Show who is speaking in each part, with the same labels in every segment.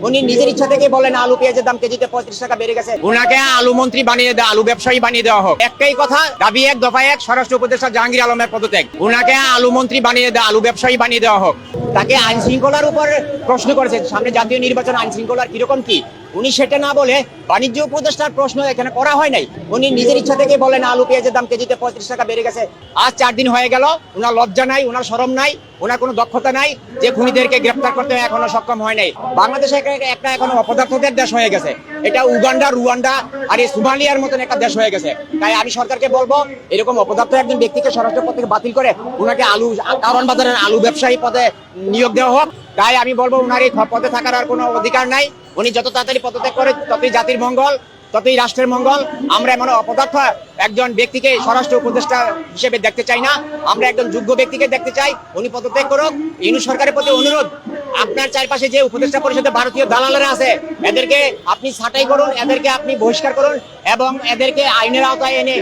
Speaker 1: উনি নিজের ইচ্ছা থেকে বলেন আলু পেঁয়াজের দাম কেজিতে 35 টাকা বেড়ে গেছে, উনাকে আলু মন্ত্রী বানিয়ে দেওয়া, আলু ব্যবসায়ী বানিয়ে দেওয়া হোক। একটাই কথা, দাবি এক, দফা এক, স্বরাষ্ট্র উপদেষ্টা জাহাঙ্গীর আলমের পদত্যাগ। উনাকে আলু মন্ত্রী বানিয়ে দেওয়া, আলু ব্যবসায়ী বানিয়ে দেওয়া হোক। তাকে আইন শৃঙ্খলার উপর প্রশ্ন করেছে, সামনে জাতীয় নির্বাচন, আইন শৃঙ্খলার কিরকম কি, উনি সেটা না বলে বাণিজ্য উপদেষ্টার প্রশ্ন এখানে করা হয় নাই। উনি নিজের ইচ্ছা থেকে বলেন আলু পেঁয়াজের দাম কেজিতে 35 টাকা বেড়ে গেছে। আজ 4 দিন হয়ে গেল, উনার লজ্জা নাই, উনার শরম নাই, ওনার কোনো দক্ষতা নাই, যে খুনিদেরকে গ্রেফতার করতে এখনো সক্ষম হয় নাই। বাংলাদেশ একটা এখন অপদার্থদের দেশ হয়ে গেছে। এটা উগান্ডা, রুয়ান্ডা আর এই সোমালিয়ার মতন একটা দেশ হয়ে গেছে। তাই আমি সরকারকে বলবো, এরকম অপদার্থ একজন ব্যক্তিকে স্বরাষ্ট্র পদ থেকে বাতিল করে উনাকে কারণ বাজারের আলু ব্যবসায়ী পদে নিয়োগ দেওয়া হোক। তাই আমি বলবো, উনার এই পদে থাকার আর কোনো অধিকার নাই। উনি যত তাড়াতাড়ি পদত্যাগ করে ততই জাতির মঙ্গল, ততই রাষ্ট্রের মঙ্গল। আমরা এমন অপদার্থ একজন ব্যক্তিকে স্বরাষ্ট্র উপদেষ্টা হিসেবে দেখতে চাই না। আমরা একজন যোগ্য ব্যক্তিকে দেখতে চাই। উনি পদত্যাগ করুক। ইউনূস সরকারের প্রতি অনুরোধ, আপনার চারপাশে যে উপদেষ্টা পরিষদে ভারতীয় দালালেরা আছে, এদেরকে আপনি ছাঁটাই করুন, এদেরকে আপনি বহিষ্কার করুন এবং এদেরকে আইনের আওতায় এনে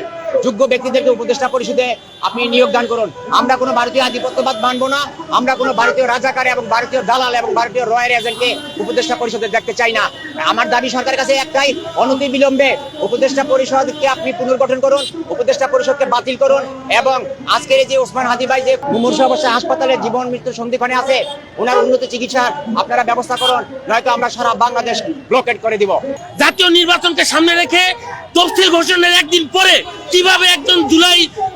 Speaker 1: যোগ্য ব্যক্তিদেরকে উপদেষ্টা পরিষদে আপনি নিয়োগ দান করুন। আমরা কোনো ভারতীয় আধিপত্যবাদ মানবো না। আমরা কোনো ভারতীয় রাজাকার এবং ভারতীয় দালাল এবং ভারতীয় রয়ের এজেন্টকে উপদেষ্টা পরিষদে দেখতে চাই না। আমার দাবি সরকারের কাছে একটাই, অনতি বিলম্বে উপদেষ্টা পরিষদকে আপনি পুনর্গঠন করুন, উপদেষ্টা পরিষদকে বাতিল করুন এবং আজকের যে ওসমান হাদি ভাই যে মুমূর্ষু অবস্থায় হাসপাতালে জীবন মৃত্যু সন্ধিক্ষণে আছে, ওনার উন্নত চিকিৎসার আপনারা ব্যবস্থা করুন, নয়তো আমরা সারা বাংলাদেশ ব্লকেট করে দিব।
Speaker 2: জাতীয় নির্বাচনকে সামনে রেখে তফসিল ঘোষণার একদিন পরে কিভাবে একজন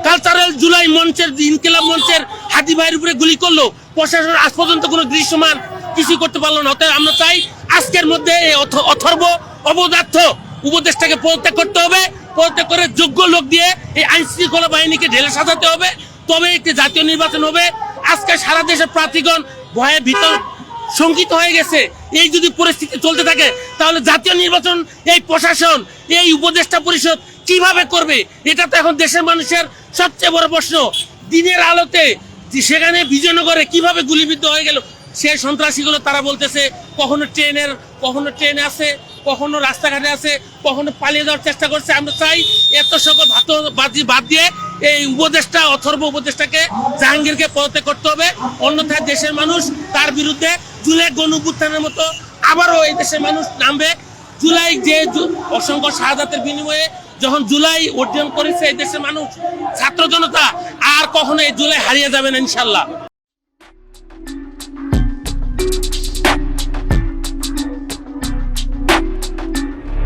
Speaker 2: কালচারাল জুলাই মঞ্চের, ইনকিলাব মঞ্চের হাদি ভাইয়ের উপরে গুলি করলো, প্রশাসন আজ পর্যন্ত কোনো দৃশ্যমান কিছু করতে পারলো না। অতএব আমরা চাই আজকের মধ্যে এই অথর্ব অপদার্থ উপদেষ্টাকে পদত্যাগ করতে হবে। পদত্যাগ করে যোগ্য লোক দিয়ে এই আইন শৃঙ্খলা বাহিনীকে ঢেলে সাজাতে হবে, তবে একটি জাতীয় নির্বাচন হবে। আজকে সারা দেশের প্রার্থীগণ ভয়ে ভিতর শঙ্কিত হয়ে গেছে। এই যদি পরিস্থিতি চলতে থাকে তাহলে জাতীয় নির্বাচন এই প্রশাসন, এই উপদেষ্টা পরিষদ কিভাবে করবে? এটা তো এখন দেশের মানুষের সবচেয়ে বড় প্রশ্ন। দিনের আলোতে সেখানে বিজয়নগরে কিভাবে গুলিবিদ্ধ হয়ে গেল সেই সন্ত্রাসীগুলো, তারা বলতেছে কখনো ট্রেনে আছে, কখনো রাস্তাঘাটে আছে, কখনো পালিয়ে যাওয়ার চেষ্টা করছে। আমরা চাই এত সকল বাদ দিয়ে এই উপদেষ্টা, অথর্ব উপদেষ্টাকে, জাহাঙ্গীরকে পদত্যাগ করতে হবে। অন্যথায় দেশের মানুষ তার বিরুদ্ধে জুলাই গণঅভ্যুত্থানের মতো আবারও এই দেশের মানুষ নামবে। জুলাই যে অসংখ্য শাহাদাতের বিনিময়ে যখন জুলাই অর্জন করেছে এই দেশের মানুষ, ছাত্র জনতা, আর কখনো এই জুলাই হারিয়ে যাবে না ইনশাল্লাহ।